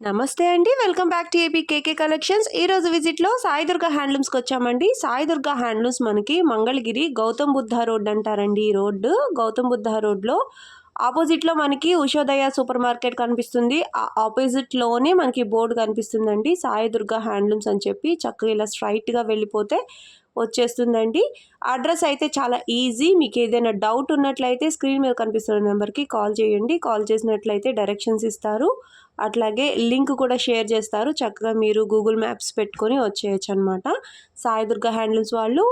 నమస్తే అండి. Welcome back to AP KK collections. ఈరోజు విజిట్‌లో సాయి దుర్గా హ్యాండ్లూమ్స్‌కి వచ్చామండి. సాయి దుర్గా హ్యాండ్లూమ్స్ మనకి మంగళగిరి గౌతమ్ బుద్ధ రోడ్ అంటారండి. ఈ రోడ్డు గౌతమ్ బుద్ధ రోడ్‌లో ఆపోజిట్‌లో మనకి ఉషోదయ సూపర్ మార్కెట్ కనిపిస్తుంది. ఆపోజిట్‌లోనే మనకి బోర్డు కనిపిస్తుందండి. సాయి దుర్గా హ్యాండ్లూమ్స్ అని చెప్పి చక్కగా ఇలా స్ట్రైట్‌గా వెళ్ళిపోతే వచ్చేస్తుందండి. అడ్రస్ అయితే చాలా ఈజీ. మీకు ఏదైనా డౌట్ ఉన్నట్లయితే స్క్రీన్ మీద కనిపిస్తున్న నెంబర్కి కాల్ చేయండి. కాల్ చేసినట్లయితే డైరెక్షన్స్ ఇస్తారు. అట్లాగే లింక్ కూడా షేర్ చేస్తారు. చక్కగా మీరు గూగుల్ మ్యాప్స్ పెట్టుకొని వచ్చేయచ్చు అనమాట. సాయి దుర్గా హ్యాండ్లూమ్స్ వాళ్ళు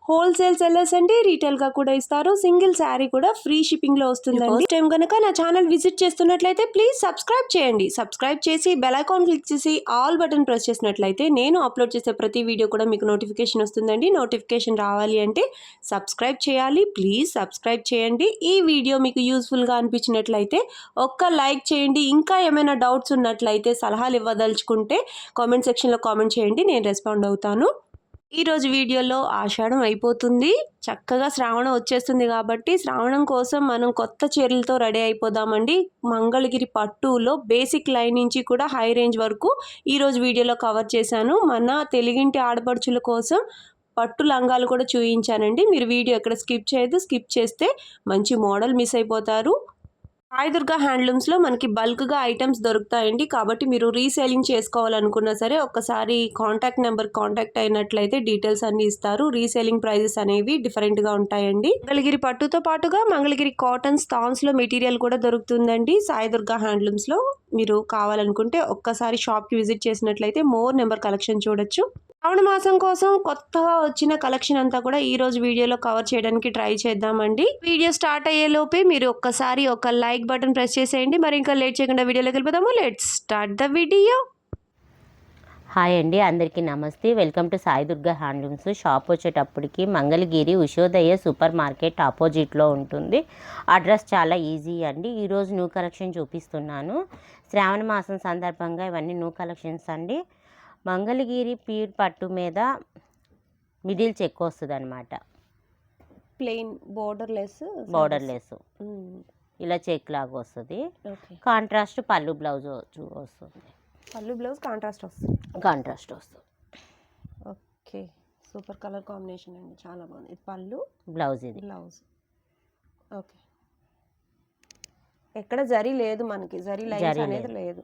హోల్సేల్ సెల్లర్స్ అండి. రీటైల్గా కూడా ఇస్తారు. సింగిల్ శారీ కూడా ఫ్రీ షిప్పింగ్లో వస్తుందండి. ఫస్ట్ టైం కనుక నా ఛానల్ విజిట్ చేస్తున్నట్లయితే ప్లీజ్ సబ్స్క్రైబ్ చేయండి. సబ్స్క్రైబ్ చేసి బెల్ ఐకాన్ క్లిక్ చేసి ఆల్ బటన్ ప్రెస్ చేసినట్లయితే నేను అప్లోడ్ చేసే ప్రతి వీడియో కూడా మీకు నోటిఫికేషన్ వస్తుందండి. నోటిఫికేషన్ రావాలి అంటే సబ్స్క్రైబ్ చేయాలి. ప్లీజ్ సబ్స్క్రైబ్ చేయండి. ఈ వీడియో మీకు యూస్ఫుల్గా అనిపించినట్లయితే ఒక్క లైక్ చేయండి. ఇంకా ఏమైనా డౌట్స్ ఉన్నట్లయితే సలహాలు ఇవ్వదలుచుకుంటే కామెంట్ సెక్షన్లో కామెంట్ చేయండి. నేను రెస్పాండ్ అవుతాను. ఈరోజు వీడియోలో ఆషాఢం అయిపోతుంది. చక్కగా శ్రావణం వచ్చేస్తుంది కాబట్టి శ్రావణం కోసం మనం కొత్త చీరలతో రెడీ అయిపోదామండి. మంగళగిరి పట్టులో బేసిక్ లైన్ నుంచి కూడా హై రేంజ్ వరకు ఈరోజు వీడియోలో కవర్ చేశాను. మన తెలుగింటి ఆడపడుచుల కోసం పట్టు లంగాలు కూడా చూపించానండి. మీరు వీడియో ఎక్కడ స్కిప్ చేయొద్దు. స్కిప్ చేస్తే మంచి మోడల్ మిస్ అయిపోతారు. సాయి దుర్గా హ్యాండ్లూమ్స్లో మనకి బల్క్గా ఐటమ్స్ దొరుకుతాయండి. కాబట్టి మీరు రీసేలింగ్ చేసుకోవాలనుకున్నా సరే ఒక్కసారి కాంటాక్ట్ నెంబర్ కాంటాక్ట్ అయినట్లయితే డీటెయిల్స్ అన్ని ఇస్తారు. రీసేలింగ్ ప్రైజెస్ అనేవి డిఫరెంట్గా ఉంటాయండి. మంగళగిరి పట్టుతో పాటుగా మంగళగిరి కాటన్ స్థాన్స్లో మెటీరియల్ కూడా దొరుకుతుందండి. సాయి దుర్గా హ్యాండ్లూమ్స్లో మీరు కావాలనుకుంటే ఒక్కసారి షాప్కి విజిట్ చేసినట్లయితే మోర్ నెంబర్ కలెక్షన్ చూడొచ్చు. శ్రావణ మాసం కోసం కొత్తగా వచ్చిన కలెక్షన్ అంతా కూడా ఈ రోజు వీడియోలో కవర్ చేయడానికి ట్రై చేద్దామండి. వీడియో స్టార్ట్ అయ్యే లోపే మీరు ఒక్కసారి ఒక లైక్ బటన్ ప్రెస్ చేసేయండి. మరి ఇంకా లేట్ చేయకుండా వీడియోలోకి వెళ్ళిపోదాము. Let's start the video. Hi అండి, అందరికీ నమస్తే. Welcome to Sai Durga handlooms. Shop వచ్చేటప్పటికి మంగళగిరి ఉషోదయ సూపర్ మార్కెట్ ఆపోజిట్లో ఉంటుంది. అడ్రస్ చాలా ఈజీ అండి. ఈరోజు న్యూ కలెక్షన్ చూపిస్తున్నాను. శ్రావణ మాసం సందర్భంగా ఇవన్నీ న్యూ కలెక్షన్స్ అండి. మంగళగిరి ప్యూర్ పట్టు మీద మిడిల్ చెక్ వస్తుంది అనమాట. ప్లెయిన్ బోర్డర్లెస్ ఇలా చెక్ లాగా వస్తుంది. కాంట్రాస్ట్ పళ్ళు బ్లౌజ్ వస్తుంది. పళ్ళు బ్లౌజ్ కాంట్రాస్ట్ వస్తుంది. ఓకే, సూపర్ కలర్ కాంబినేషన్ అండి, చాలా బాగుంది. ఇది పళ్ళు, బ్లౌజ్. ఇది బ్లౌజ్. ఓకే, ఎక్కడ జరీ లేదు, మనకి జరీ లైన్స్ అనేది లేదు.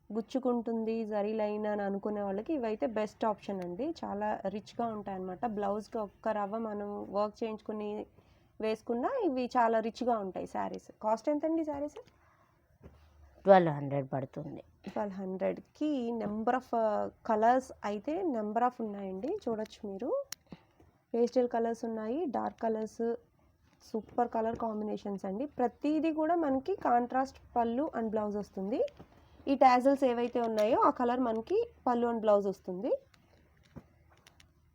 గుచ్చుకుంటుంది జరీ లైన్ అని అనుకునే వాళ్ళకి ఇవైతే బెస్ట్ ఆప్షన్ అండి. చాలా రిచ్గా ఉంటాయి అన్నమాట. బ్లౌజ్కి ఒక్క రవ్వ మనం వర్క్ చేయించుకుని వేసుకున్నా ఇవి చాలా రిచ్గా ఉంటాయి శారీస్. కాస్ట్ ఎంతండి శారీస్? 1200 పడుతుంది. 1200కి నెంబర్ ఆఫ్ కలర్స్ అయితే నెంబర్ ఆఫ్ ఉన్నాయండి. చూడొచ్చు మీరు. పేస్టల్ కలర్స్ ఉన్నాయి, dark colours, super colour combinations అండి. ప్రతిదీ కూడా మనకి కాంట్రాస్ట్ పళ్ళు అండ్ బ్లౌజ్ వస్తుంది. ఈ టాజల్స్ ఏవైతే ఉన్నాయో ఆ కలర్ మనకి పళ్ళు అండ్ బ్లౌజ్ వస్తుంది.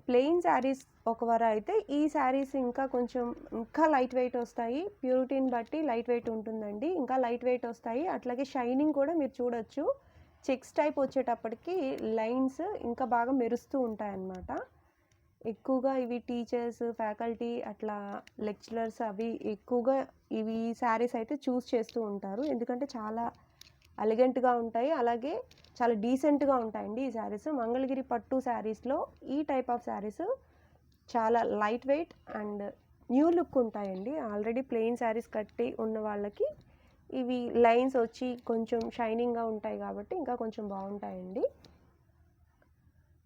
ప్లెయిన్ శారీస్ ఒకవర అయితే ఈ శారీస్ ఇంకా లైట్ వెయిట్ వస్తాయి. ప్యూరిటీని బట్టి లైట్ వెయిట్ ఉంటుందండి, ఇంకా లైట్ వెయిట్ వస్తాయి. అట్లాగే షైనింగ్ కూడా మీరు చూడొచ్చు. చెక్స్ టైప్ వచ్చేటప్పటికి లైన్స్ ఇంకా బాగా మెరుస్తూ ఉంటాయన్నమాట. ఎక్కువగా ఇవి టీచర్స్, ఫ్యాకల్టీ, అట్లా లెక్చరర్స్ అవి ఎక్కువగా ఇవి శారీస్ అయితే చూస్ చేస్తూ ఉంటారు. ఎందుకంటే చాలా ఎలిగెంట్గా ఉంటాయి, అలాగే చాలా డీసెంట్గా ఉంటాయండి ఈ శారీస్. మంగళగిరి పట్టు శారీస్లో ఈ టైప్ ఆఫ్ శారీస్ చాలా light weight and new look ఉంటాయండి. ఆల్రెడీ ప్లెయిన్ శారీస్ కట్టి ఉన్న వాళ్ళకి ఇవి లైన్స్ వచ్చి కొంచెం షైనింగ్గా ఉంటాయి కాబట్టి ఇంకా కొంచెం బాగుంటాయండి.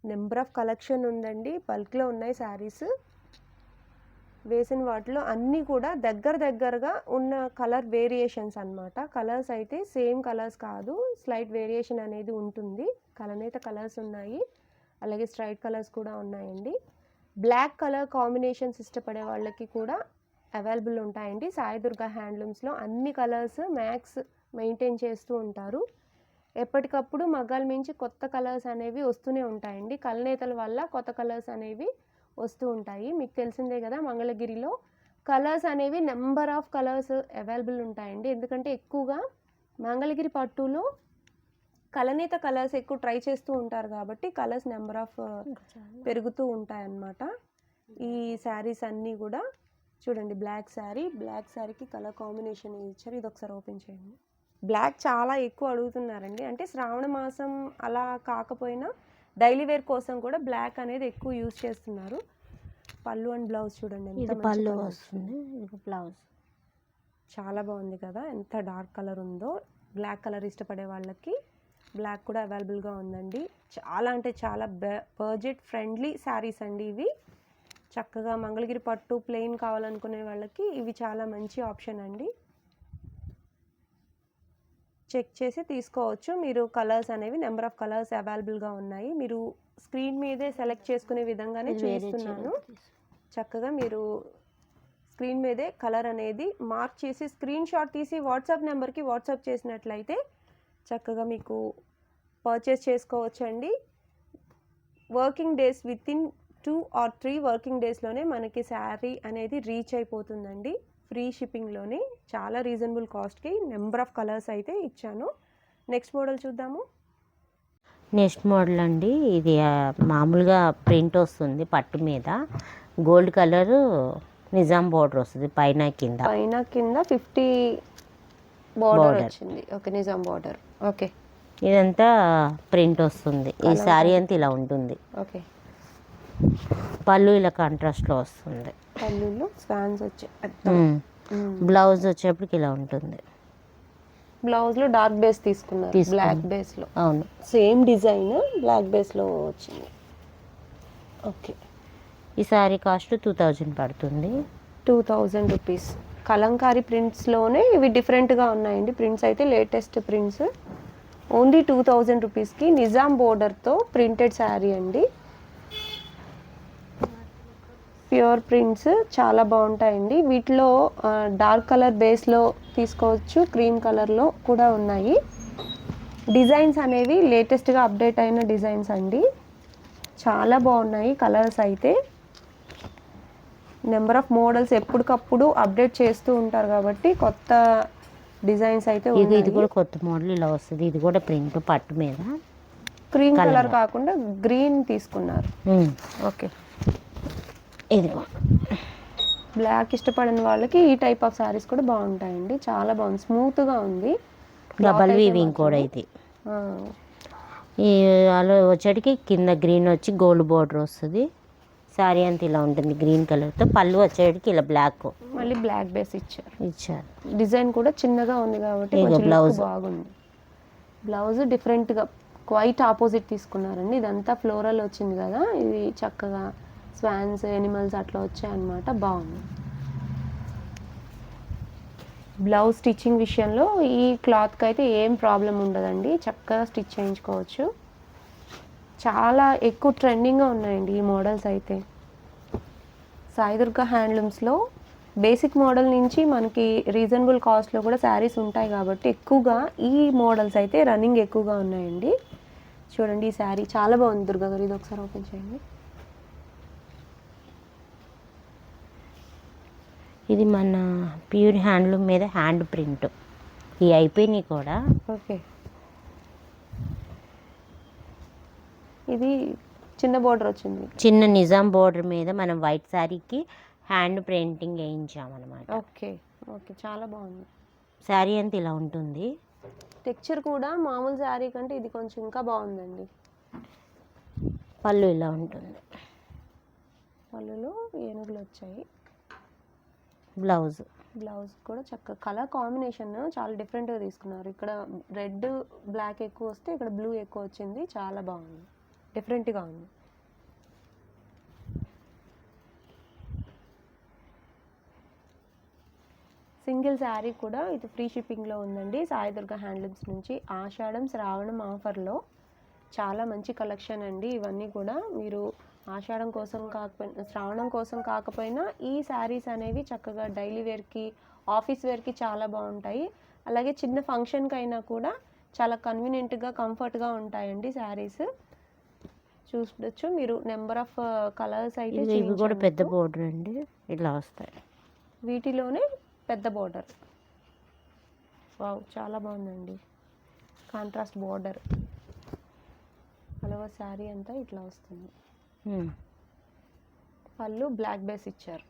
నెంబర్ ఆఫ్ కలెక్షన్ ఉందండి, బల్క్లో ఉన్నాయి శారీస్. వేసిన వాటిలో అన్నీ కూడా దగ్గరగా ఉన్న కలర్ వేరియేషన్స్ అన్నమాట. కలర్స్ అయితే సేమ్ కలర్స్ కాదు, స్లైట్ వేరియేషన్ అనేది ఉంటుంది. కలనేత కలర్స్ ఉన్నాయి, అలాగే స్ట్రైట్ కలర్స్ కూడా ఉన్నాయండి. బ్లాక్ కలర్ కాంబినేషన్స్ ఇష్టపడే వాళ్ళకి కూడా అవైలబుల్ ఉంటాయండి. సాయి దుర్గా హ్యాండ్లూమ్స్లో అన్ని కలర్స్ మ్యాక్స్ మెయింటైన్ చేస్తూ ఉంటారు. ఎప్పటికప్పుడు మగ్గాల మించి కొత్త కలర్స్ అనేవి వస్తూనే ఉంటాయండి. కలనేతల వల్ల కొత్త కలర్స్ అనేవి వస్తూ ఉంటాయి. మీకు తెలిసిందే కదా, మంగళగిరిలో కలర్స్ అనేవి నెంబర్ ఆఫ్ కలర్స్ అవైలబుల్ ఉంటాయండి. ఎందుకంటే ఎక్కువగా మంగళగిరి పట్టులో కలనేత కలర్స్ ఎక్కువ ట్రై చేస్తూ ఉంటారు కాబట్టి కలర్స్ నెంబర్ ఆఫ్ పెరుగుతూ ఉంటాయన్నమాట. ఈ శారీస్ అన్నీ కూడా చూడండి, బ్లాక్ శారీకి కలర్ కాంబినేషన్ ఇచ్చారు. ఇది ఒకసారి ఓపెన్ చేయండి. బ్లాక్ చాలా ఎక్కువ అడుగుతున్నారండి. అంటే శ్రావణ మాసం అలా కాకపోయినా డైలీ వేర్ కోసం కూడా బ్లాక్ అనేది ఎక్కువ యూజ్ చేస్తున్నారు. పళ్ళు అండ్ బ్లౌజ్ చూడండి ఎంత ఇది మంచి పళ్ళు colour వస్తుంది, ఇది బ్లౌజ్. చాలా బాగుంది కదా, ఎంత డార్క్ కలర్ ఉందో. బ్లాక్ కలర్ ఇష్టపడే వాళ్ళకి బ్లాక్ కూడా అవైలబుల్గా ఉందండి. చాలా అంటే చాలా బడ్జెట్ ఫ్రెండ్లీ శారీస్ అండి ఇవి. చక్కగా మంగళగిరి పట్టు ప్లెయిన్ కావాలనుకునే వాళ్ళకి ఇవి చాలా మంచి ఆప్షన్ అండి. చెక్ చేసి తీసుకోవచ్చు మీరు. కలర్స్ అనేవి నెంబర్ ఆఫ్ కలర్స్ అవైలబుల్గా ఉన్నాయి. మీరు స్క్రీన్ మీదే సెలెక్ట్ చేసుకునే విధంగానే చూపిస్తున్నాను. చక్కగా మీరు స్క్రీన్ మీదే కలర్ అనేది మార్క్ చేసి స్క్రీన్ షాట్ తీసి వాట్సాప్ నెంబర్కి వాట్సాప్ చేసినట్లయితే చక్కగా మీకు పర్చేస్ చేసుకోవచ్చండి. Working days within 2 or 3 working డేస్లోనే మనకి శారీ అనేది రీచ్ అయిపోతుందండి. ఫ్రీ షిప్పింగ్లోనే చాలా రీజనబుల్ కాస్ట్కి నెంబర్ ఆఫ్ కలర్స్ అయితే ఇచ్చాను. నెక్స్ట్ మోడల్ చూద్దాము. నెక్స్ట్ మోడల్ అండి, ఇది మామూలుగా ప్రింట్ వస్తుంది పట్టు మీద, గోల్డ్ కలరు నిజాం బోర్డర్ వస్తుంది పైన కింద 50 బార్డర్ వచ్చింది. Okay, Nizam border. ఓకే, ఇదంతా ప్రింట్ వస్తుంది. ఈ శారీ అంతా ఇలా ఉంటుంది. ఓకే, పళ్ళు ఇలా కాంట్రాస్ట్లో వస్తుంది. పళ్ళులో స్వాన్స్ వచ్చి బ్లౌజ్ వచ్చేప్పటికి ఇలా ఉంటుంది. బ్లౌజ్లో డార్క్ బేస్ తీసుకున్నారు, బ్లాక్ బేస్లో. అవును, సేమ్ డిజైన్ బ్లాక్ బేస్లో వచ్చింది. ఓకే, ఈ శారీ కాస్ట్ 2000 పడుతుంది. 2000 రూపీస్. కలంకారీ ప్రింట్స్లోనే ఇవి డిఫరెంట్గా ఉన్నాయండి. ప్రింట్స్ అయితే లేటెస్ట్ ప్రింట్స్. ఓన్లీ 2000 రూపీస్కి నిజాం బోర్డర్తో ప్రింటెడ్ శారీ అండి. ప్యూర్ ప్రింట్స్ చాలా బాగుంటాయండి. వీటిలో డార్క్ కలర్ బేస్లో తీసుకోవచ్చు, క్రీమ్ కలర్లో కూడా ఉన్నాయి. డిజైన్స్ అనేవి లేటెస్ట్గా అప్డేట్ అయిన డిజైన్స్ అండి. చాలా బాగున్నాయి కలర్స్ అయితే. నెంబర్ ఆఫ్ మోడల్స్ ఎప్పటికప్పుడు అప్డేట్ చేస్తూ ఉంటారు కాబట్టి కొత్త డిజైన్స్ అయితే ఇది కూడా కొత్త మోడల్ ఇలా వస్తుంది. ఇది కూడా ప్రింట్ పట్టు మీద క్రీమ్ కలర్ కాకుండా గ్రీన్ తీసుకున్నారు. ఓకే, ఇదిగో బ్లాక్ ఇష్టపడిన వాళ్ళకి ఈ టైప్ ఆఫ్ శారీస్ కూడా బాగుంటాయండి. చాలా బాగుంది, స్మూత్గా ఉంది. డబల్ వీవింగ్ కూడా ఇది. ఈ అలా వచ్చేటికి కింద గ్రీన్ వచ్చి గోల్డ్ బోర్డర్ వస్తుంది. శారీ అంతా ఇలా ఉంటుంది గ్రీన్ కలర్తో. పళ్ళు వచ్చేటికి ఇలా బ్లాక్, మళ్ళీ బ్లాక్ బేస్ ఇచ్చారు. డిజైన్ కూడా చిన్నగా ఉంది కాబట్టి బ్లౌజ్ బాగుంది. బ్లౌజ్ డిఫరెంట్గా క్వైట్ ఆపోజిట్ తీసుకున్నారండి. ఇదంతా ఫ్లోరల్ వచ్చింది కదా, ఇది చక్కగా స్వాన్స్ ఎనిమల్స్ అట్లా వచ్చాయన్నమాట. బాగుంది. బ్లౌజ్ స్టిచ్చింగ్ విషయంలో ఈ క్లాత్కి అయితే ఏం ప్రాబ్లం ఉండదండి, చక్కగా స్టిచ్ చేయించుకోవచ్చు. చాలా ఎక్కువ ట్రెండింగ్గా ఉన్నాయండి ఈ మోడల్స్ అయితే. సాయిదుర్గ హ్యాండ్లూమ్స్లో బేసిక్ మోడల్ నుంచి మనకి రీజనబుల్ కాస్ట్లో కూడా శారీస్ ఉంటాయి కాబట్టి ఎక్కువగా ఈ మోడల్స్ అయితే రన్నింగ్ ఎక్కువగా ఉన్నాయండి. చూడండి ఈ శారీ చాలా బాగుంది. దుర్గా గారు ఇది ఒకసారి ఓపెన్ చేయండి. ఇది మన ప్యూర్ హ్యాండ్లూమ్ మీద హ్యాండ్ ప్రింట్. ఇవి అయిపోయినాయి కూడా. ఓకే, ఇది చిన్న బోర్డర్ వచ్చింది. చిన్న నిజాం బోర్డర్ మీద మనం వైట్ శారీకి హ్యాండ్ ప్రింటింగ్ వేయించామన్నమాట. ఓకే ఓకే, చాలా బాగుంది. శారీ అంతా ఇలా ఉంటుంది. టెక్స్చర్ కూడా మామూలు శారీ కంటే ఇది కొంచెం ఇంకా బాగుందండి. పళ్ళు ఇలా ఉంటుంది. పళ్ళులో ఏనుగులు వచ్చాయి. బ్లౌజ్ కూడా చక్కగా కలర్ కాంబినేషన్ చాలా డిఫరెంట్గా తీసుకున్నారు. ఇక్కడ రెడ్ బ్లాక్ ఎక్కువ వస్తే ఇక్కడ బ్లూ ఎక్కువ వచ్చింది. చాలా బాగుంది, డిఫరెంట్గా ఉంది. సింగిల్ శారీ కూడా ఇది ఫ్రీ షిప్పింగ్లో ఉందండి సాయిదుర్గ హ్యాండ్లూమ్స్ నుంచి. ఆషాఢం శ్రావణం ఆఫర్లో చాలా మంచి కలెక్షన్ అండి. ఇవన్నీ కూడా మీరు ఆషాఢం కోసం కాకపోయినా శ్రావణం కోసం కాకపోయినా ఈ శారీస్ అనేవి చక్కగా డైలీ వేర్కి, ఆఫీస్ వేర్కి చాలా బాగుంటాయి. అలాగే చిన్న ఫంక్షన్కి అయినా కూడా చాలా కన్వీనియంట్గా, కంఫర్ట్గా ఉంటాయండి శారీస్. చూడొచ్చు మీరు. నెంబర్ ఆఫ్ కలర్స్ అయితే ఇవి కూడా పెద్ద బోర్డర్ అండి, ఇట్లా వస్తాయి. వీటిలోనే పెద్ద బోర్డర్. వావ్, చాలా బాగుందండి. Contrast border. అలవా శారీ అంతా ఇట్లా వస్తుంది. పళ్ళు బ్లాక్ బేస్ ఇచ్చారు.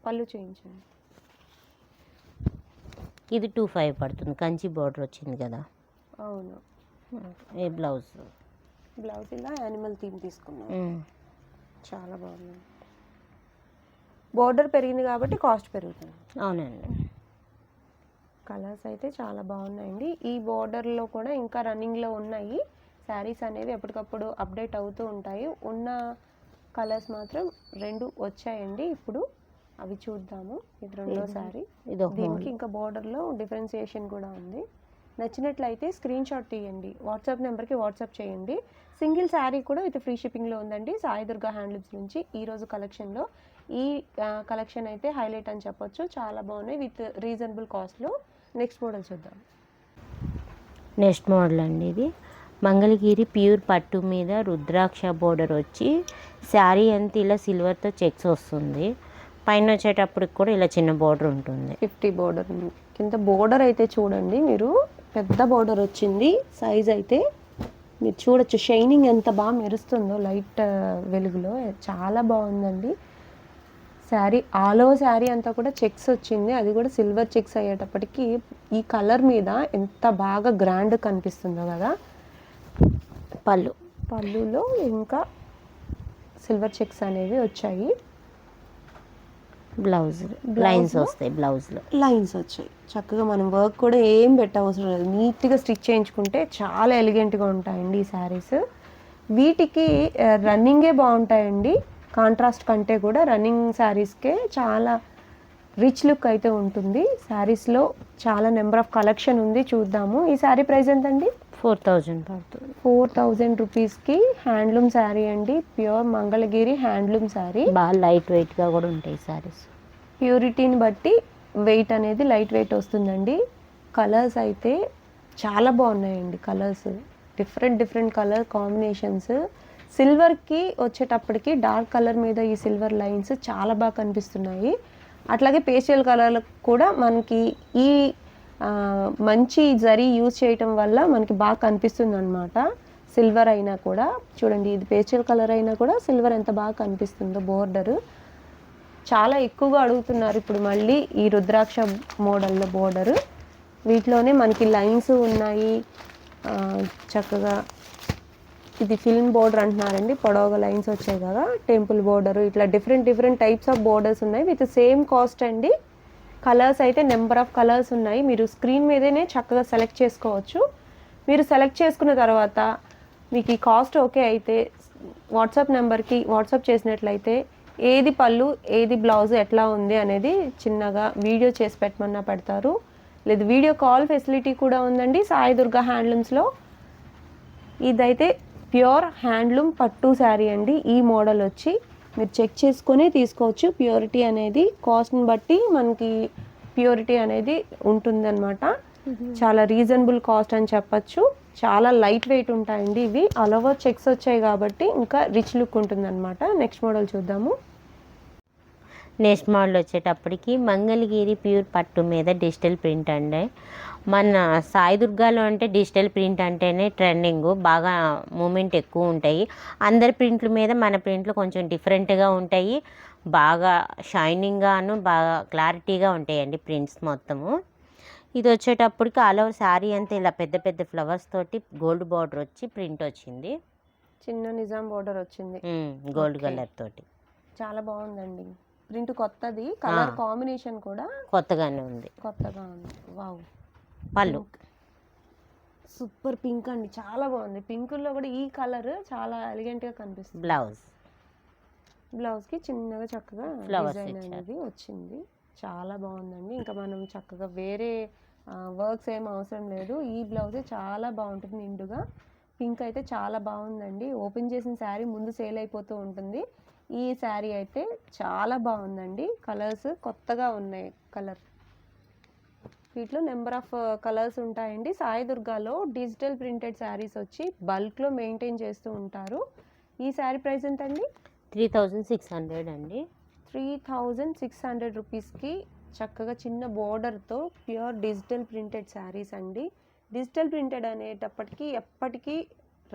పళ్ళు చేయించండి. ఇది 25 పడుతుంది. కంచి బార్డర్ వచ్చింది కదా. అవును. ఏ బ్లౌజ్ ఇలా యానిమల్ థీమ్ తీసుకున్నాం. చాలా బాగుంది. బోర్డర్ పెరిగింది కాబట్టి కాస్ట్ పెరుగుతుంది. అవునండి. కలర్స్ అయితే చాలా బాగున్నాయండి. ఈ బోర్డర్లో కూడా ఇంకా రన్నింగ్లో ఉన్నాయి శారీస్ అనేవి, ఎప్పటికప్పుడు అప్డేట్ అవుతూ ఉంటాయి. ఉన్న కలర్స్ మాత్రం 2 వచ్చాయండి ఇప్పుడు, అవి చూద్దాము. ఇది రెండో శారీ. దీనికి ఇంకా బోర్డర్లో డిఫరెన్సియేషన్ కూడా ఉంది. నచ్చినట్లయితే స్క్రీన్ షాట్ తీయండి, వాట్సాప్ నెంబర్కి వాట్సాప్ చేయండి. సింగిల్ శారీ కూడా విత్ ఫ్రీ షిప్పింగ్లో ఉందండి సాయి దుర్గా హ్యాండ్లూమ్స్ నుంచి. ఈరోజు కలెక్షన్లో ఈ కలెక్షన్ అయితే హైలైట్ అని చెప్పొచ్చు. చాలా బాగున్నాయి విత్ రీజనబుల్ కాస్ట్లో. నెక్స్ట్ మోడల్ చూద్దాం. నెక్స్ట్ మోడల్ అండి ఇది మంగళగిరి ప్యూర్ పట్టు మీద రుద్రాక్ష బోర్డర్ వచ్చి శారీ అంతా ఇలా సిల్వర్తో చెక్స్ వస్తుంది. పైన వచ్చేటప్పటికి కూడా ఇలా చిన్న బోర్డర్ ఉంటుంది. 50 బోర్డర్ కింద బోర్డర్ అయితే చూడండి మీరు, పెద్ద బోర్డర్ వచ్చింది. సైజ్ అయితే మీరు చూడొచ్చు, షైనింగ్ ఎంత బాగా మెరుస్తుందో లైట్ వెలుగులో. చాలా బాగుందండి శారీ. ఆల్ ఓవర్ శారీ అంతా కూడా చెక్స్ వచ్చింది, అది కూడా సిల్వర్ చెక్స్ అయ్యేటప్పటికి ఈ కలర్ మీద ఎంత బాగా గ్రాండ్ కనిపిస్తుందో కదా. పళ్ళులో ఇంకా సిల్వర్ చెక్స్ అనేవి వచ్చాయి. బ్లౌజ్ లైన్స్ వస్తాయి. బ్లౌజ్లో లైన్స్ వచ్చాయి. చక్కగా మనం వర్క్ కూడా ఏం పెట్టవసరం లేదు, నీట్గా స్టిచ్ చేయించుకుంటే చాలా ఎలిగెంట్గా ఉంటాయండి ఈ శారీస్. వీటికి రన్నింగే బాగుంటాయండి, కాంట్రాస్ట్ కంటే కూడా రన్నింగ్ శారీస్కే చాలా రిచ్ లుక్ అయితే ఉంటుంది. శారీస్లో చాలా నెంబర్ ఆఫ్ కలెక్షన్ ఉంది, చూద్దాము. ఈ శారీ ప్రైస్ ఎంతండి? 4000 పడుతుంది. 4000 రూపీస్కి హ్యాండ్లూమ్ శారీ అండి. Pure Mangalagiri handloom sari. బాగా లైట్ వెయిట్గా కూడా ఉంటాయి శారీస్. ప్యూరిటీని బట్టి వెయిట్ అనేది లైట్ వెయిట్ వస్తుందండి. కలర్స్ అయితే చాలా బాగున్నాయండి. Colours different colour combinations. సిల్వర్కి వచ్చేటప్పటికి డార్క్ కలర్ మీద ఈ సిల్వర్ లైన్స్ చాలా బాగా కనిపిస్తున్నాయి. అట్లాగే పేస్టల్ కలర్ కూడా మనకి ఈ మంచి జరీ యూజ్ చేయటం వల్ల మనకి బాగా కనిపిస్తుంది అనమాట. సిల్వర్ అయినా కూడా చూడండి, ఇది పేస్టల్ కలర్ అయినా కూడా సిల్వర్ ఎంత బాగా కనిపిస్తుందో. బోర్డర్ చాలా ఎక్కువగా అడుగుతున్నారు ఇప్పుడు మళ్ళీ ఈ రుద్రాక్ష మోడల్లో బోర్డర్. వీటిలోనే మనకి లైన్స్ ఉన్నాయి చక్కగా. ఇది ఫిల్మ్ బోర్డర్ అంటున్నారండి, పొడవుగా లైన్స్ వచ్చాయి కదా. టెంపుల్ బోర్డర్, ఇట్లా డిఫరెంట్ టైప్స్ ఆఫ్ బోర్డర్స్ ఉన్నాయి విత్ సేమ్ కాస్ట్ అండి. కలర్స్ అయితే నెంబర్ ఆఫ్ కలర్స్ ఉన్నాయి, మీరు స్క్రీన్ మీదనే చక్కగా సెలెక్ట్ చేసుకోవచ్చు. మీరు సెలెక్ట్ చేసుకున్న తర్వాత మీకు ఈ కాస్ట్ ఓకే అయితే వాట్సాప్ నెంబర్కి వాట్సాప్ చేసినట్లయితే ఏది పళ్ళు ఏది బ్లౌజ్ ఎట్లా ఉంది అనేది చిన్నగా వీడియో చేసి పెట్టమన్నా పెడతారు. లేదు వీడియో కాల్ ఫెసిలిటీ కూడా ఉందండి సాయి దుర్గా హ్యాండ్లూమ్స్లో. ఇదైతే ప్యూర్ హ్యాండ్లూమ్ పట్టు శారీ అండి. ఈ మోడల్ వచ్చి మీరు చెక్ చేసుకొని తీసుకోవచ్చు. ప్యూరిటీ అనేది కాస్ట్ని బట్టి మనకి ప్యూరిటీ అనేది ఉంటుందన్నమాట. చాలా రీజనబుల్ కాస్ట్ అని చెప్పచ్చు. చాలా లైట్ వెయిట్ ఉంటాయండి ఇవి. ఆల్ ఓవర్ చెక్స్ వచ్చాయి కాబట్టి ఇంకా రిచ్ లుక్ ఉంటుందన్నమాట. నెక్స్ట్ మోడల్ చూద్దాము. నెక్స్ట్ మోడల్ వచ్చేటప్పటికి మంగళగిరి ప్యూర్ పట్టు మీద డిజిటల్ ప్రింట్ అండి. మన సాయి దుర్గాలో అంటే డిజిటల్ ప్రింట్ అంటేనే ట్రెండింగ్, బాగా మూమెంట్ ఎక్కువ ఉంటాయి. అందరి ప్రింట్ల మీద మన ప్రింట్లు కొంచెం డిఫరెంట్గా ఉంటాయి, బాగా షైనింగ్గాను బాగా క్లారిటీగా ఉంటాయండి ప్రింట్స్ మొత్తము. ఇది వచ్చేటప్పటికి ఆల్ ఓవర్ శారీ అంతా ఇలా పెద్ద ఫ్లవర్స్ తోటి గోల్డ్ బార్డర్ వచ్చి ప్రింట్ వచ్చింది. చిన్న నిజాం బార్డర్ వచ్చింది గోల్డ్ కలర్ తోటి. చాలా బాగుందండి ప్రింట్. కొత్తది కలర్ కాంబినేషన్ కూడా కొత్తగా ఉంది. వావ్. పళ్ళు సూపర్ పింక్ అండి, చాలా బాగుంది. పింకుల్లో కూడా ఈ కలర్ చాలా ఎలిగెంట్గా కనిపిస్తుంది. బ్లౌజ్కి చిన్నగా చక్కగా డిజైన్ అనేది వచ్చింది. చాలా బాగుందండి. ఇంకా మనం చక్కగా వేరే వర్క్స్ ఏం అవసరం లేదు. ఈ బ్లౌజే చాలా బాగుంటుంది నిండుగా. పింక్ అయితే చాలా బాగుందండి. ఓపెన్ చేసిన శారీ ముందు సేల్ అయిపోతూ ఉంటుంది. ఈ శారీ అయితే చాలా బాగుందండి. కలర్స్ కొత్తగా ఉన్నాయి. వీటిలో నెంబర్ ఆఫ్ కలర్స్ ఉంటాయండి. సాయి దుర్గాలో డిజిటల్ ప్రింటెడ్ శారీస్ వచ్చి బల్క్లో మెయింటైన్ చేస్తూ ఉంటారు. ఈ శారీ ప్రైస్ ఎంతండి? 3600 అండి. 3600 రూపీస్కి చక్కగా చిన్న బోర్డర్తో ప్యూర్ డిజిటల్ ప్రింటెడ్ శారీస్ అండి. డిజిటల్ ప్రింటెడ్ అనేటప్పటికీ ఎప్పటికీ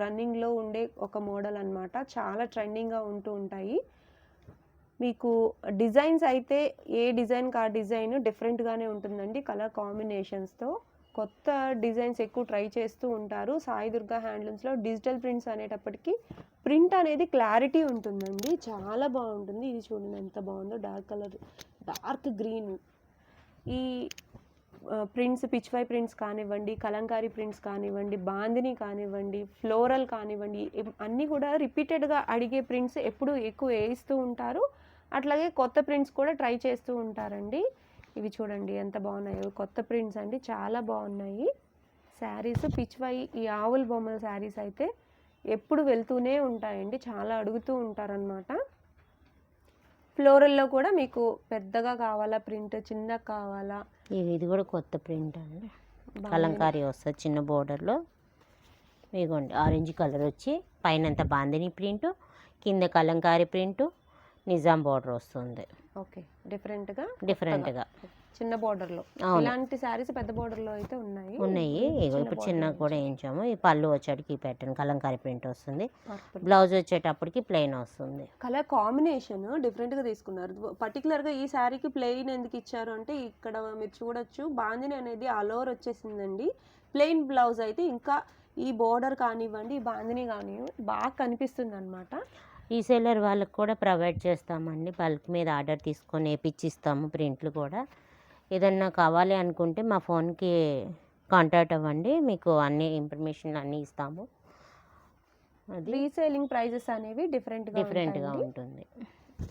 రన్నింగ్లో ఉండే ఒక మోడల్ అన్నమాట. చాలా ట్రెండింగ్గా ఉంటూ ఉంటాయి. మీకు డిజైన్స్ అయితే ఏ డిజైన్కి ఆ డిజైన్ డిఫరెంట్గానే ఉంటుందండి. కలర్ కాంబినేషన్స్తో కొత్త డిజైన్స్ ఎక్కువ ట్రై చేస్తూ ఉంటారు. సాయి దుర్గా హ్యాండ్లూమ్స్లో డిజిటల్ ప్రింట్స్ అనేటప్పటికి ప్రింట్ అనేది క్లారిటీ ఉంటుందండి, చాలా బాగుంటుంది. ఇది చూడండి ఎంత బాగుందో, డార్క్ గ్రీన్. ఈ ప్రింట్స్ పిచ్వై ప్రింట్స్ కానివ్వండి, కలంకారీ ప్రింట్స్ కానివ్వండి, బాందిని కానివ్వండి, ఫ్లోరల్ కానివ్వండి, అన్నీ కూడా రిపీటెడ్గా అడిగే ప్రింట్స్ ఎప్పుడు ఎక్కువ వేయిస్తూ ఉంటారు. అట్లాగే కొత్త ప్రింట్స్ కూడా ట్రై చేస్తూ ఉంటారండి. ఇవి చూడండి ఎంత బాగున్నాయో, కొత్త ప్రింట్స్ అండి, చాలా బాగున్నాయి శారీస్. పిచ్వై ఈ ఆవుల బొమ్మల శారీస్ అయితే ఎప్పుడు వెళ్తూనే ఉంటాయండి, చాలా అడుగుతూ ఉంటారనమాట. ఫ్లోరల్లో కూడా మీకు పెద్దగా కావాలా ప్రింట్, చిన్నగా కావాలా. ఇది కూడా కొత్త ప్రింట్ అండి, కలంకారీ వస్తుంది చిన్న బోర్డర్లో. ఇదిగోండి ఆరెంజ్ కలర్ వచ్చి పైనంత బాందిని ప్రింట్, కింద కలంకారీ ప్రింట్, నిజాం బోర్డర్ వస్తుంది. ఓకే, డిఫరెంట్గా చిన్న బోర్డర్లో. ఇలాంటి శారీస్ పెద్ద బోర్డర్లో అయితే ఉన్నాయి. ఇప్పుడు చిన్నగా కూడా వేయించాము. ఈ పళ్ళు వచ్చేటికి పెట్టాను కలంకారీ ప్రింట్ వస్తుంది. బ్లౌజ్ వచ్చేటప్పటికి ప్లెయిన్ వస్తుంది. కలర్ కాంబినేషన్ డిఫరెంట్గా తీసుకున్నారు. పర్టికులర్గా ఈ శారీకి ప్లెయిన్ ఎందుకు ఇచ్చారు అంటే, ఇక్కడ మీరు చూడొచ్చు బాందిని అనేది ఆల్ ఓవర్ వచ్చేసిందండి. ప్లెయిన్ బ్లౌజ్ అయితే ఇంకా ఈ బోర్డర్ కానివ్వండి, ఈ బాందిని కానివ్వండి బాగా కనిపిస్తుంది అనమాట. రీసేలర్ వాళ్ళకి కూడా ప్రొవైడ్ చేస్తామండి. బల్క్ మీద ఆర్డర్ తీసుకొని వేయించిస్తాము. ప్రింట్లు కూడా ఏదన్నా కావాలి అనుకుంటే మా ఫోన్కి కాంటాక్ట్ అవ్వండి, మీకు అన్ని ఇన్ఫర్మేషన్ అన్నీ ఇస్తాము. అది రీసేలింగ్ ప్రైజెస్ అనేవి డిఫరెంట్గా ఉంటుంది.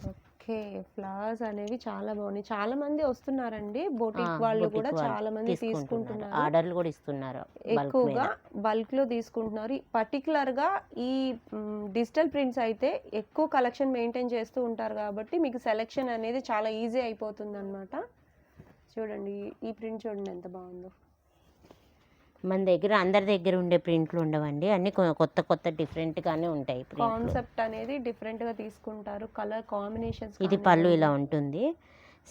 ఓకే, ఫ్లవర్స్ అనేవి చాలా బాగున్నాయి. చాలా మంది వస్తున్నారండి, బొటిక్ వాళ్ళు కూడా చాలా మంది తీసుకుంటున్నారు, ఆర్డర్లు కూడా ఇస్తున్నారు, ఎక్కువగా బల్క్లో తీసుకుంటున్నారు. పర్టికులర్గా ఈ డిజిటల్ ప్రింట్స్ అయితే ఎక్కువ కలెక్షన్ మెయింటైన్ చేస్తూ ఉంటారు కాబట్టి మీకు సెలెక్షన్ అనేది చాలా ఈజీ అయిపోతుంది అనమాట. చూడండి ఈ ప్రింట్ చూడండి ఎంత బాగుందో. మన దగ్గర అందరి దగ్గర ఉండే ప్రింట్లు ఉండవండి, అన్ని కొత్త డిఫరెంట్గానే ఉంటాయి. కాన్సెప్ట్ అనేది డిఫరెంట్గా తీసుకుంటారు. Colour combinations. ఇది పళ్ళు ఇలా ఉంటుంది,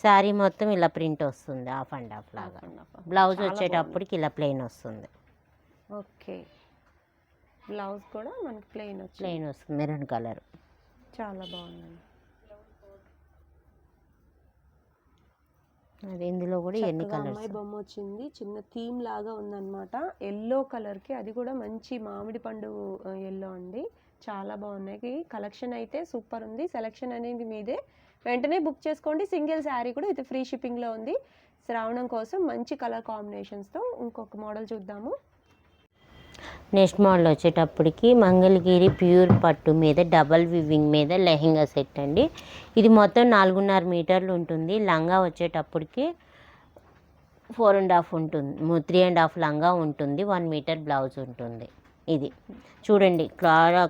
శారీ మొత్తం ఇలా ప్రింట్ వస్తుంది, హాఫ్ అండ్ హాఫ్ లాగా. బ్లౌజ్ వచ్చేటప్పటికి ఇలా ప్లెయిన్ వస్తుంది. ఓకే, బ్లౌజ్ కూడా మనకి ప్లెయిన్ వస్తుంది, మెరూన్ కలర్. చాలా బాగుందండి. అది ఇందులో కూడా ఎన్ని కలర్స్. అమ్మాయి బొమ్మ వచ్చింది, చిన్న థీమ్ లాగా ఉందన్నమాట. ఎల్లో కలర్కి, అది కూడా మంచి మామిడి పండు ఎల్లో అండి, చాలా బాగున్నాయి. కలెక్షన్ అయితే సూపర్ ఉంది. సెలెక్షన్ అనేది మీదే, వెంటనే బుక్ చేసుకోండి. సింగిల్ శారీ కూడా ఇది ఫ్రీ షిప్పింగ్లో ఉంది. శ్రావణం కోసం మంచి కలర్ కాంబినేషన్స్తో ఇంకొక మోడల్ చూద్దాము. నెక్స్ట్ మోడల్ వచ్చేటప్పటికి మంగళగిరి ప్యూర్ పట్టు మీద డబల్ వివింగ్ మీద లెహెంగా సెట్ అండి. ఇది మొత్తం 4.5 మీటర్లు ఉంటుంది. లంగా వచ్చేటప్పటికి 4.5 ఉంటుంది, 3.5 లంగా ఉంటుంది, 1 మీటర్ బ్లౌజ్ ఉంటుంది. ఇది చూడండి,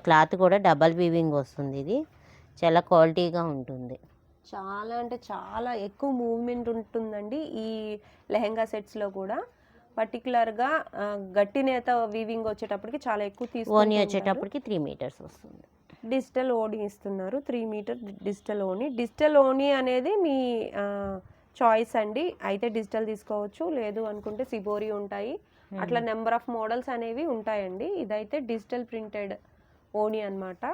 క్లాత్ కూడా డబల్ వివింగ్ వస్తుంది. ఇది చాలా క్వాలిటీగా ఉంటుంది. చాలా అంటే చాలా ఎక్కువ మూవ్మెంట్ ఉంటుందండి ఈ లెహెంగా సెట్స్లో కూడా. పర్టికులర్గా గట్టి నేత వీవింగ్ వచ్చేటప్పటికి చాలా ఎక్కువ ఓనీ వచ్చేటప్పటికి 3 మీటర్స్ వస్తుంది. డిజిటల్ ఓనీ ఇస్తున్నారు, 3 మీటర్ డిజిటల్ ఓనీ. డిజిటల్ ఓనీ అనేది మీ చాయిస్ అండి, అయితే డిజిటల్ తీసుకోవచ్చు, లేదు అనుకుంటే సిబోరి ఉంటాయి, అట్లా నెంబర్ ఆఫ్ మోడల్స్ అనేవి ఉంటాయండి. ఇదైతే డిజిటల్ ప్రింటెడ్ ఓనీ అనమాట.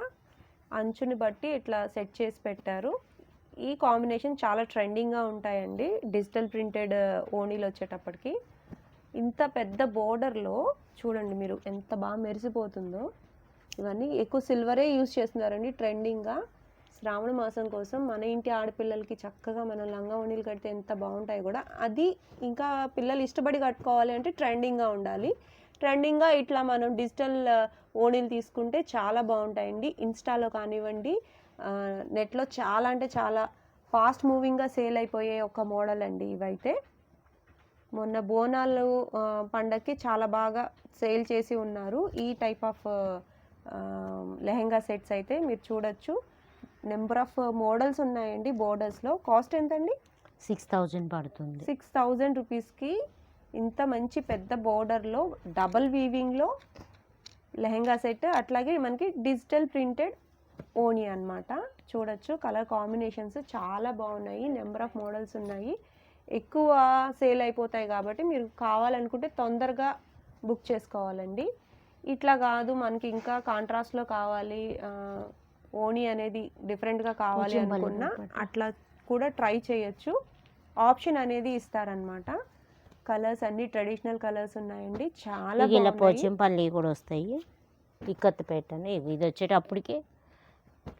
అంచుని బట్టి ఇట్లా సెట్ చేసి పెట్టారు. ఈ కాంబినేషన్ చాలా ట్రెండింగ్గా ఉంటాయండి డిజిటల్ ప్రింటెడ్ ఓనీలు వచ్చేటప్పటికి. ఇంత పెద్ద బోర్డర్లో చూడండి మీరు ఎంత బాగా మెరిసిపోతుందో. ఇవన్నీ ఎక్కువ సిల్వరే యూజ్ చేస్తున్నారండి ట్రెండింగ్గా. శ్రావణ మాసం కోసం మన ఇంటి ఆడపిల్లలకి చక్కగా మనం లంగా ఓణీలు కడితే ఎంత బాగుంటాయి కూడా. అది ఇంకా పిల్లలు ఇష్టపడి కట్టుకోవాలి అంటే ట్రెండింగ్గా ఉండాలి. ట్రెండింగ్గా ఇట్లా మనం డిజిటల్ ఓణీలు తీసుకుంటే చాలా బాగుంటాయండి. ఇన్స్టాలో కానివ్వండి, నెట్లో చాలా అంటే చాలా ఫాస్ట్ మూవింగ్గా సేల్ అయిపోయే ఒక మోడల్ అండి ఇవైతే. మొన్న బోనాలు పండగకి చాలా బాగా సేల్ చేసి ఉన్నారు ఈ టైప్ ఆఫ్ లెహెంగా సెట్స్ అయితే. మీరు చూడొచ్చు, నెంబర్ ఆఫ్ మోడల్స్ ఉన్నాయండి బోర్డర్స్లో. కాస్ట్ ఎంతండి? 6,000 పడుతుంది. 6,000 రూపీస్కి ఇంత మంచి పెద్ద బోర్డర్లో డబల్ వీవింగ్లో లెహెంగా సెట్, అట్లాగే మనకి డిజిటల్ ప్రింటెడ్ ఓనీ అనమాట. చూడొచ్చు, కలర్ కాంబినేషన్స్ చాలా బాగున్నాయి, నెంబర్ ఆఫ్ మోడల్స్ ఉన్నాయి. ఎక్కువ సేల్ అయిపోతాయి కాబట్టి మీరు కావాలనుకుంటే తొందరగా బుక్ చేసుకోవాలండి. ఇట్లా కాదు మనకి ఇంకా కాంట్రాస్ట్లో కావాలి, ఓణి అనేది డిఫరెంట్గా కావాలి కొంచెం అనుకున్నా బలే పట్టు. అట్లా కూడా ట్రై చేయొచ్చు. ఆప్షన్ అనేది ఇస్తారనమాట. కలర్స్ అన్ని ట్రెడిషనల్ కలర్స్ ఉన్నాయండి, చాలా ఇక ఇలా బాగున్నాయి. పోచంపల్లి కూడా వస్తాయి. ఇక్కత్ పెట్టని ఇది వచ్చేటప్పటికి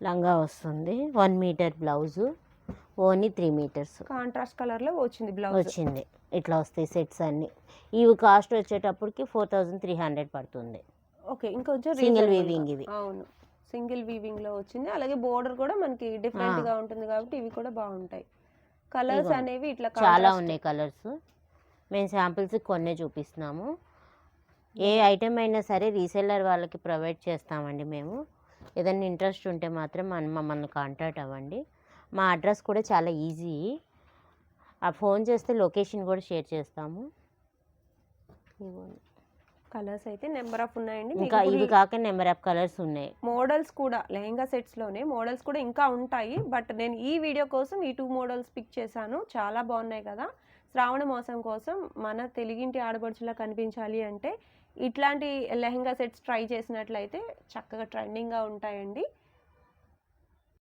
లంగా వస్తుంది, 1 metre blouse, only 3 metres contrast కలర్లో వచ్చింది బ్లౌజ్. వచ్చింది. ఇట్లా వస్తాయి సెట్స్ అన్నీ. ఇవి కాస్ట్ వచ్చేటప్పటికి 4300 పడుతుంది. ఓకే, ఇంకొంచెం సింగిల్ reasonable వీవింగ్ గా. ఇవి. అవును, సింగిల్ వీవింగ్ లో వచ్చింది. అలాగే బోర్డర్ కూడా మనకి డిఫరెంట్ గా ఉంటుంది కాబట్టి ఇవి కూడా బాగుంటాయి. కలర్స్ ఇదిగోండి. అనేవి ఇట్లా చాలా contrast. ఉన్నాయి కలర్స్. మేము శాంపిల్స్ కొన్నే చూపిస్తున్నాము. ఏ ఐటెం అయినా సరే రీసెల్లర్ వాళ్ళకి ప్రొవైడ్ చేస్తామండి మేము. ఏదైనా ఇంట్రెస్ట్ ఉంటే మాత్రం మమ్మల్ని కాంటాక్ట్ అవ్వండి. మా అడ్రస్ కూడా చాలా ఈజీ. ఆ ఫోన్ చేస్తే లొకేషన్ కూడా షేర్ చేస్తాము. ఇదిగోండి. కలర్స్ అయితే నెంబర్ ఆఫ్ ఉన్నాయండి. ఇంకా ఇవి కాక నెంబర్ ఆఫ్ కలర్స్ ఉన్నాయి. మోడల్స్ కూడా లెహంగా సెట్స్ లోనే మోడల్స్ కూడా ఇంకా ఉంటాయి. బట్ నేను ఈ వీడియో కోసం ఈ 2 మోడల్స్ పిక్ చేశాను. చాలా బాగున్నాయి కదా. శ్రావణ మాసం కోసం మన తెలుగింటి ఆడపడుచులా కనిపించాలి అంటే ఇట్లాంటి లెహంగా సెట్స్ ట్రై చేసినట్లయితే చక్కగా ట్రెండింగ్గా ఉంటాయండి.